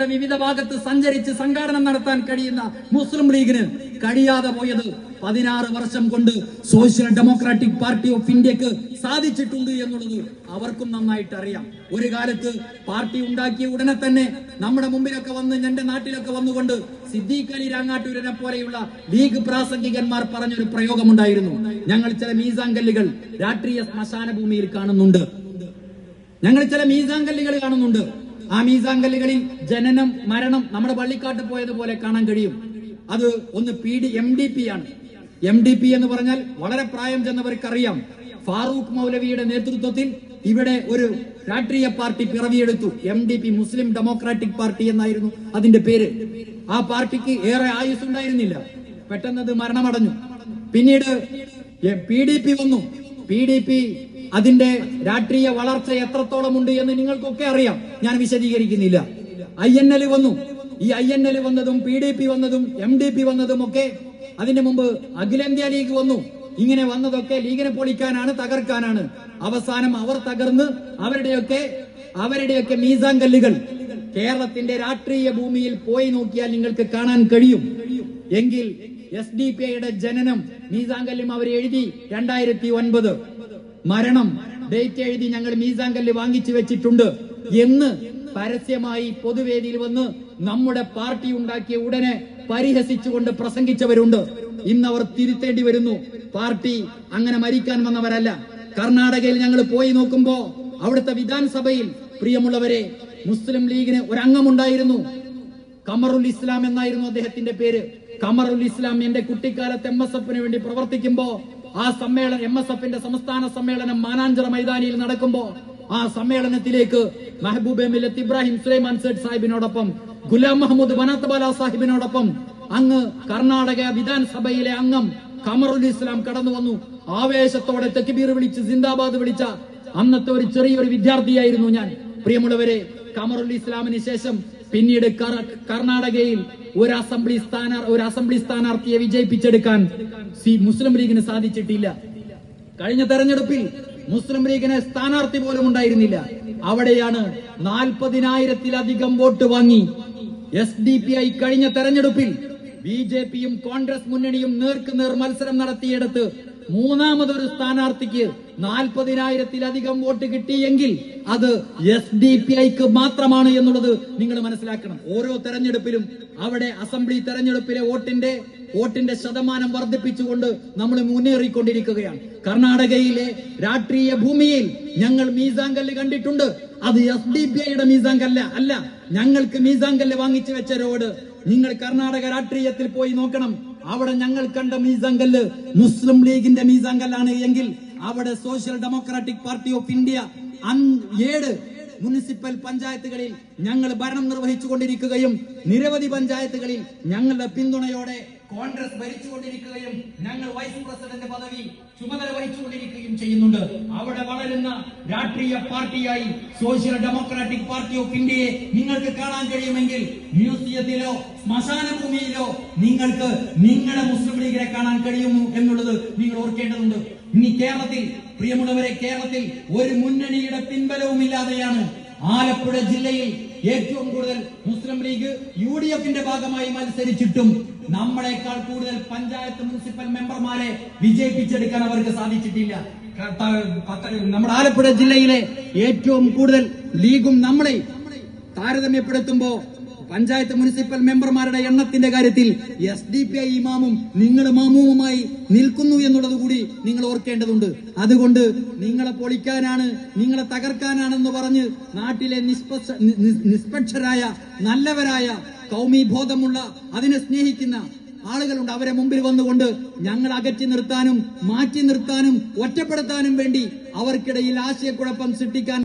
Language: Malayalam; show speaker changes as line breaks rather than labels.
കേരളത്തിന്റെ വിവിധ ഭാഗത്ത് സഞ്ചരിച്ച് സംഘാടനം നടത്താൻ കഴിയുന്ന മുസ്ലിം ലീഗിന് കഴിയാതെ പോയത് 16 വർഷം കൊണ്ട് സോഷ്യൽ ഡെമോക്രാറ്റിക് പാർട്ടി ഓഫ് ഇന്ത്യക്ക് സാധിച്ചിട്ടുണ്ട് എന്നുള്ളത് അവർക്കും നന്നായിട്ട് അറിയാം. ഒരു കാലത്ത് പാർട്ടി ഉണ്ടാക്കിയ ഉടനെ തന്നെ നമ്മുടെ മുമ്പിലൊക്കെ വന്ന് എന്റെ നാട്ടിലൊക്കെ വന്നുകൊണ്ട് സിദ്ദീഖ് അലി രാങ്ങാട്ടൂരിനെ പോലെയുള്ള ലീഗ് പ്രാസംഗികന്മാർ പറഞ്ഞൊരു പ്രയോഗമുണ്ടായിരുന്നു. ഞങ്ങൾ ചില മീസാങ്കല്ലുകൾ രാഷ്ട്രീയ ശ്മശാന ഭൂമിയിൽ കാണുന്നുണ്ട്. ഞങ്ങൾ ചില മീസാങ്കല്ലുകൾ കാണുന്നുണ്ട്. ആ മീസാങ്കല്ലുകളിൽ ജനനം മരണം നമ്മുടെ പള്ളിക്കാട്ട് പോയതുപോലെ കാണാൻ കഴിയും. അത് ഒന്ന് MDP ആണ്. MDP എന്ന് പറഞ്ഞാൽ വളരെ പ്രായം ചെന്നവർക്കറിയാം. ഫാറൂഖ് മൗലവിയുടെ നേതൃത്വത്തിൽ ഇവിടെ ഒരു രാഷ്ട്രീയ പാർട്ടി പിറവിയെടുത്തു. MDP, മുസ്ലിം ഡെമോക്രാറ്റിക് പാർട്ടി എന്നായിരുന്നു അതിന്റെ പേര്. ആ പാർട്ടിക്ക് ഏറെ ആയുസ് ഉണ്ടായിരുന്നില്ല, പെട്ടെന്നത് മരണമടഞ്ഞു. പിന്നീട് PDP വന്നു. PDP അതിന്റെ രാഷ്ട്രീയ വളർച്ച എത്രത്തോളം ഉണ്ട് എന്ന് നിങ്ങൾക്കൊക്കെ അറിയാം, ഞാൻ വിശദീകരിക്കുന്നില്ല. INL വന്നു. ഈ INL വന്നതും PDP വന്നതും MDP വന്നതും ഒക്കെ അതിന്റെ മുമ്പ് അഖിലേന്ത്യാ ലീഗ് വന്നു. ഇങ്ങനെ വന്നതൊക്കെ ലീഗിനെ പൊളിക്കാനാണ്, തകർക്കാനാണ്. അവസാനം അവർ തകർന്ന് അവരുടെയൊക്കെ മീസാങ്കല്ലുകൾ കേരളത്തിന്റെ രാഷ്ട്രീയ ഭൂമിയിൽ പോയി നോക്കിയാൽ നിങ്ങൾക്ക് കാണാൻ കഴിയും. എങ്കിൽ SDPയുടെ ജനനം മീസാങ്കല്ലും അവർ എഴുതി 2009, മരണം ഡേറ്റ് എഴുതി ഞങ്ങൾ മീസാങ്കല്ല് വാങ്ങിച്ചു വെച്ചിട്ടുണ്ട് എന്ന് പരസ്യമായി പൊതുവേദിയിൽ വന്ന് നമ്മുടെ പാർട്ടി ഉണ്ടാക്കിയ ഉടനെ പരിഹസിച്ചുകൊണ്ട് പ്രസംഗിച്ചവരുണ്ട്. ഇന്ന് അവർ തിരുത്തേണ്ടി വരുന്നു. പാർട്ടി അങ്ങനെ മരിക്കാൻ വന്നവരല്ല. കർണാടകയിൽ ഞങ്ങൾ പോയി നോക്കുമ്പോ അവിടുത്തെ വിധാൻസഭയിൽ പ്രിയമുള്ളവരെ മുസ്ലിം ലീഗിന് ഒരംഗമുണ്ടായിരുന്നു. കമറുൽ ഇസ്ലാം എന്നായിരുന്നു അദ്ദേഹത്തിന്റെ പേര്. കമറുൽ ഇസ്ലാം എന്റെ കുട്ടിക്കാലത്ത് MSFന് വേണ്ടി പ്രവർത്തിക്കുമ്പോ ആ സമ്മേളനം, MSFന്റെ സംസ്ഥാന സമ്മേളനം മാനാഞ്ചിറ മൈതാനിയിൽ നടക്കുമ്പോ ആ സമ്മേളനത്തിലേക്ക് മെഹബൂബെ മില്ലത്ത് ഇബ്രാഹിം സുലൈമാൻ സേഠ് സാഹിബിനോടൊപ്പം ഗുലാം മഹമ്മൂദ് ബനാത്തബാല സാഹിബിനോടൊപ്പം അങ്ങ് കർണാടക വിധാൻസഭയിലെ അംഗം കമറുൽ ഇസ്ലാം കടന്നു വന്നു. ആവേശത്തോടെ തക്ബീർ വിളിച്ച് സിന്ദാബാദ് വിളിച്ച അന്നത്തെ ഒരു ചെറിയൊരു വിദ്യാർത്ഥിയായിരുന്നു ഞാൻ. പ്രിയമുള്ളവരെ, കമറുൽ ഇസ്ലാമിന് ശേഷം പിന്നീട് കർണാടകയിൽ ഒരു അസംബ്ലി സ്ഥാനാർത്ഥിയെ വിജയിപ്പിച്ചെടുക്കാൻ മുസ്ലിം ലീഗിന് സാധിച്ചിട്ടില്ല. കഴിഞ്ഞ തെരഞ്ഞെടുപ്പിൽ മുസ്ലിം ലീഗിന് സ്ഥാനാർത്ഥി പോലും ഉണ്ടായിരുന്നില്ല. അവിടെയാണ് 40,000-ലധികം വോട്ട് വാങ്ങി SDPI കഴിഞ്ഞ തെരഞ്ഞെടുപ്പിൽ BJPയും കോൺഗ്രസ് മുന്നണിയും നേർക്കുനേർ മത്സരം നടത്തിയെടുത്ത് മൂന്നാമതൊരു സ്ഥാനാർത്ഥിക്ക് 40,000-ലധികം വോട്ട് കിട്ടിയെങ്കിൽ അത് SDPIക്ക് മാത്രമാണ് എന്നുള്ളത് നിങ്ങൾ മനസ്സിലാക്കണം. ഓരോ തെരഞ്ഞെടുപ്പിലും അവിടെ അസംബ്ലി തെരഞ്ഞെടുപ്പിലെ വോട്ടിന്റെ ശതമാനം വർദ്ധിപ്പിച്ചുകൊണ്ട് നമ്മൾ മുന്നേറിക്കൊണ്ടിരിക്കുകയാണ്. കർണാടകയിലെ രാഷ്ട്രീയ ഭൂമിയിൽ ഞങ്ങൾ മീസാങ്കല്ല് കണ്ടിട്ടുണ്ട്. അത് SDPIയുടെ മീസാങ്കല്ല് അല്ല. ഞങ്ങൾക്ക് മീസാങ്കല്ല് വാങ്ങിച്ചു വെച്ച റോഡ് നിങ്ങൾ കർണാടക രാഷ്ട്രീയത്തിൽ പോയി നോക്കണം. അവിടെ ഞങ്ങൾ കണ്ട മീസാങ്കല്ല് മുസ്ലിം ലീഗിന്റെ മീസാങ്കല്ലാണ് എങ്കിൽ അവിടെ social democratic party of India 7 municipal പഞ്ചായത്തുകളിൽ ഞങ്ങൾ ഭരണം നിർവഹിച്ചുകൊണ്ടിരിക്കുകയും നിരവധി പഞ്ചായത്തുകളിൽ ഞങ്ങളുടെ പിന്തുണയോടെ കോൺഗ്രസ് ഭരിച്ചുകൊണ്ടിരിക്കുകയും ഞങ്ങൾ വൈസ് പ്രസിഡന്റ് പദവി ചുമതല വഹിച്ചുകൊണ്ടിരിക്കുകയും ചെയ്യുന്നുണ്ട്. അവിടെ വളരുന്ന രാഷ്ട്രീയ പാർട്ടിയായി സോഷ്യൽ ഡെമോക്രാറ്റിക് പാർട്ടി ഓഫ് ഇന്ത്യയെ നിങ്ങൾക്ക് കാണാൻ കഴിയുമെങ്കിൽ മ്യൂസിയത്തിലോ ശ്മശാന ഭൂമിയിലോ നിങ്ങൾക്ക് നിങ്ങളുടെ മുസ്ലിം ലീഗിനെ കാണാൻ കഴിയുന്നു എന്നുള്ളത് നിങ്ങൾ ഓർക്കേണ്ടതുണ്ട്. ഇനി കേരളത്തിൽ, പ്രിയമുള്ളവരെ, കേരളത്തിൽ ഒരു മുന്നണിയുടെ പിൻബലവുമില്ലാതെയാണ് ആലപ്പുഴ ജില്ലയിൽ ഏറ്റവും കൂടുതൽ മുസ്ലിം ലീഗ് UDFന്റെ ഭാഗമായി മത്സരിച്ചിട്ടും നമ്മളെക്കാൾ കൂടുതൽ പഞ്ചായത്ത് മുനിസിപ്പൽ മെമ്പർമാരെ വിജയിപ്പിച്ചെടുക്കാൻ അവർക്ക് സാധിച്ചിട്ടില്ല. നമ്മുടെ ആലപ്പുഴ ജില്ലയിലെ ഏറ്റവും കൂടുതൽ ലീഗും നമ്മളെ താരതമ്യപ്പെടുത്തുമ്പോ പഞ്ചായത്ത് മുനിസിപ്പൽ മെമ്പർമാരുടെ എണ്ണത്തിന്റെ കാര്യത്തിൽ SDPI ഇമാമും നിങ്ങൾ മാമുവുമായി നിൽക്കുന്നു എന്നുള്ളത് കൂടി നിങ്ങൾ ഓർക്കേണ്ടതുണ്ട്. അതുകൊണ്ട് നിങ്ങളെ പൊളിക്കാനാണ്, നിങ്ങളെ തകർക്കാനാണെന്ന് പറഞ്ഞ് നാട്ടിലെ നിഷ്പക്ഷരായ നല്ലവരായ കൗമി ബോധമുള്ള അതിനെ സ്നേഹിക്കുന്ന ആളുകളുണ്ട്. അവരെ മുമ്പിൽ വന്നുകൊണ്ട് ഞങ്ങൾ അകറ്റി നിർത്താനും മാറ്റി നിർത്താനും ഒറ്റപ്പെടുത്താനും വേണ്ടി അവർക്കിടയിൽ ആശയക്കുഴപ്പം സൃഷ്ടിക്കാൻ